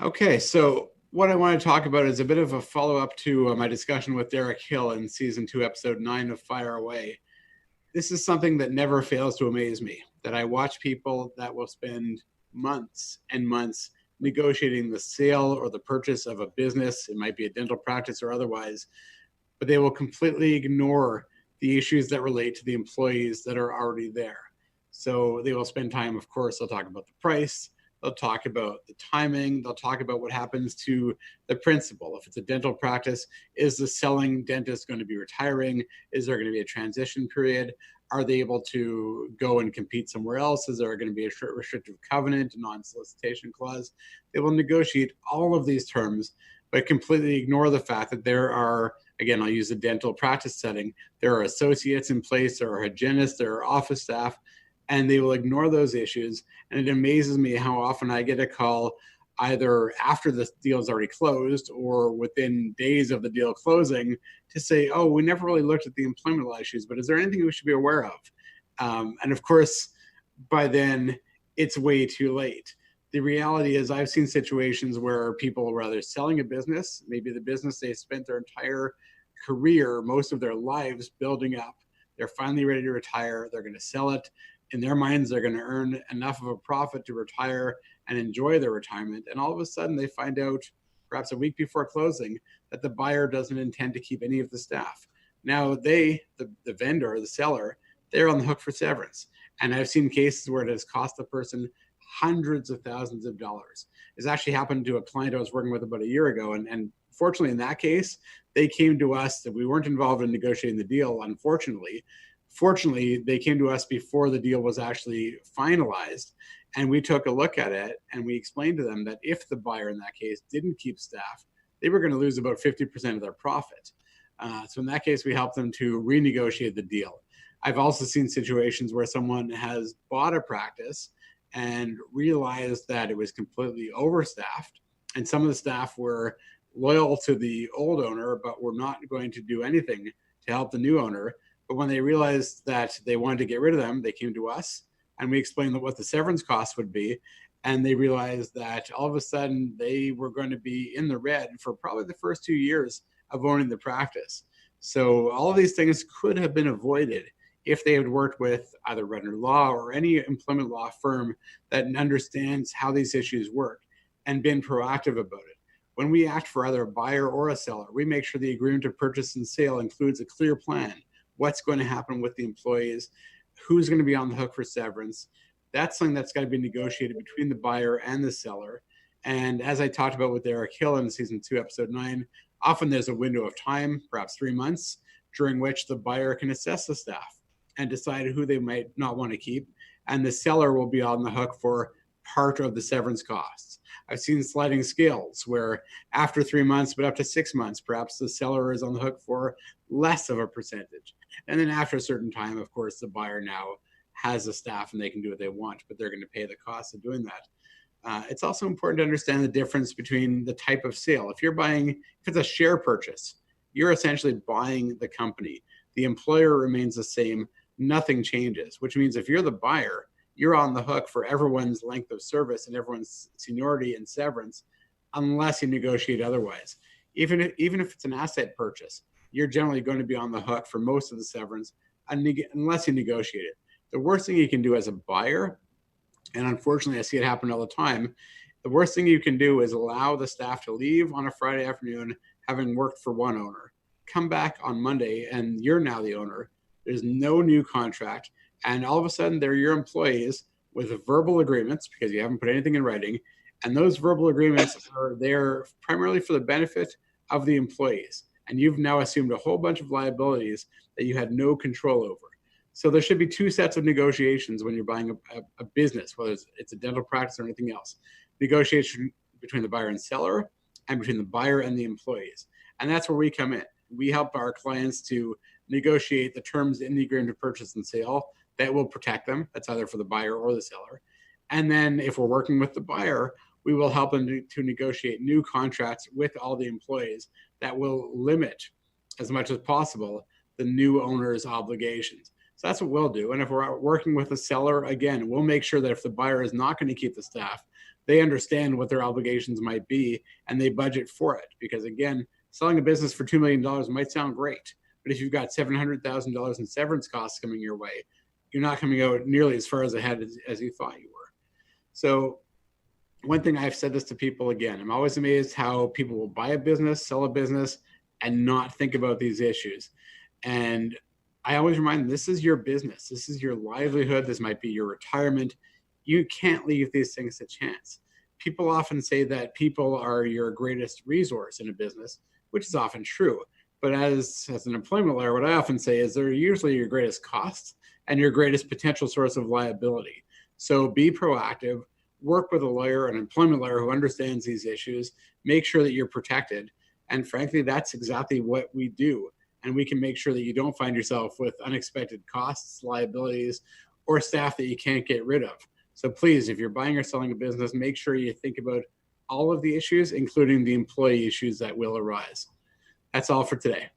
Okay, so what I want to talk about is a bit of a follow-up to my discussion with Derek Hill in season 2, episode 9 of Fire Away. This is something that never fails to amaze me, that I watch people that will spend months and months negotiating the sale or the purchase of a business. It might be a dental practice or otherwise, but they will completely ignore the issues that relate to the employees that are already there. So they will spend time, of course, they'll talk about the price, they'll talk about the timing, they'll talk about what happens to the principal. If it's a dental practice, is the selling dentist going to be retiring? Is there going to be a transition period? Are they able to go and compete somewhere else? Is there going to be a restrictive covenant, a non-solicitation clause? They will negotiate all of these terms, but completely ignore the fact that there are, again, I'll use a dental practice setting, there are associates in place, there are hygienists, there are office staff, and they will ignore those issues. And it amazes me how often I get a call either after the deal is already closed or within days of the deal closing to say, oh, we never really looked at the employment law issues, but is there anything we should be aware of? And of course, by then, it's way too late. The reality is I've seen situations where people are rather selling a business, maybe the business they spent their entire career, most of their lives building up. They're finally ready to retire. They're going to sell it. In their minds, they're going to earn enough of a profit to retire and enjoy their retirement. And all of a sudden, they find out, perhaps a week before closing, that the buyer doesn't intend to keep any of the staff. Now, the vendor, the seller, they're on the hook for severance. And I've seen cases where it has cost the person hundreds of thousands of dollars. It's actually happened to a client I was working with about a year ago. And fortunately, in that case, they came to us. That we weren't involved in negotiating the deal, unfortunately. Fortunately, they came to us before the deal was actually finalized. And we took a look at it and we explained to them that if the buyer in that case didn't keep staff, they were going to lose about 50% of their profit. So in that case, we helped them to renegotiate the deal. I've also seen situations where someone has bought a practice and realized that it was completely overstaffed, and some of the staff were loyal to the old owner, but were not going to do anything to help the new owner. But when they realized that they wanted to get rid of them, they came to us and we explained what the severance costs would be. And they realized that all of a sudden they were going to be in the red for probably the first 2 years of owning the practice. So all of these things could have been avoided if they had worked with either Rudner Law or any employment law firm that understands how these issues work and been proactive about it. When we act for either a buyer or a seller, we make sure the agreement of purchase and sale includes a clear plan. What's going to happen with the employees? Who's going to be on the hook for severance? That's something that's got to be negotiated between the buyer and the seller. And as I talked about with Derek Hill in season 2, episode 9, often there's a window of time, perhaps 3 months, during which the buyer can assess the staff and decide who they might not want to keep. And the seller will be on the hook for part of the severance costs. I've seen sliding scales where after 3 months, but up to 6 months, perhaps the seller is on the hook for less of a percentage. And then after a certain time, of course, the buyer now has the staff and they can do what they want, but they're going to pay the cost of doing that. It's also important to understand the difference between the type of sale. If it's a share purchase, you're essentially buying the company. The employer remains the same. Nothing changes, which means if you're the buyer, you're on the hook for everyone's length of service and everyone's seniority and severance, unless you negotiate otherwise. Even if it's an asset purchase, you're generally going to be on the hook for most of the severance unless you negotiate it. The worst thing you can do as a buyer, and unfortunately I see it happen all the time, the worst thing you can do is allow the staff to leave on a Friday afternoon having worked for one owner, come back on Monday, and you're now the owner. There's no new contract. And all of a sudden, they're your employees with verbal agreements because you haven't put anything in writing. And those verbal agreements are there primarily for the benefit of the employees. And you've now assumed a whole bunch of liabilities that you had no control over. So there should be 2 sets of negotiations when you're buying a business, whether it's a dental practice or anything else. Negotiation between the buyer and seller and between the buyer and the employees. And that's where we come in. We help our clients to negotiate the terms in the agreement of purchase and sale that will protect them. That's either for the buyer or the seller. And then if we're working with the buyer, we will help them to negotiate new contracts with all the employees that will limit as much as possible the new owner's obligations. So that's what we'll do. And if we're working with a seller, again, we'll make sure that if the buyer is not going to keep the staff, they understand what their obligations might be and they budget for it. Because again, selling a business for $2 million might sound great, but if you've got $700,000 in severance costs coming your way, you're not coming out nearly as far ahead as you thought you were. So one thing I've said this to people again, I'm always amazed how people will buy a business, sell a business, and not think about these issues. And I always remind them, this is your business. This is your livelihood. This might be your retirement. You can't leave these things to chance. People often say that people are your greatest resource in a business, which is often true. But as an employment lawyer, what I often say is they're usually your greatest cost and your greatest potential source of liability. So be proactive, work with a lawyer, an employment lawyer who understands these issues, make sure that you're protected. And frankly, that's exactly what we do. And we can make sure that you don't find yourself with unexpected costs, liabilities, or staff that you can't get rid of. So please, if you're buying or selling a business, make sure you think about all of the issues, including the employee issues that will arise. That's all for today.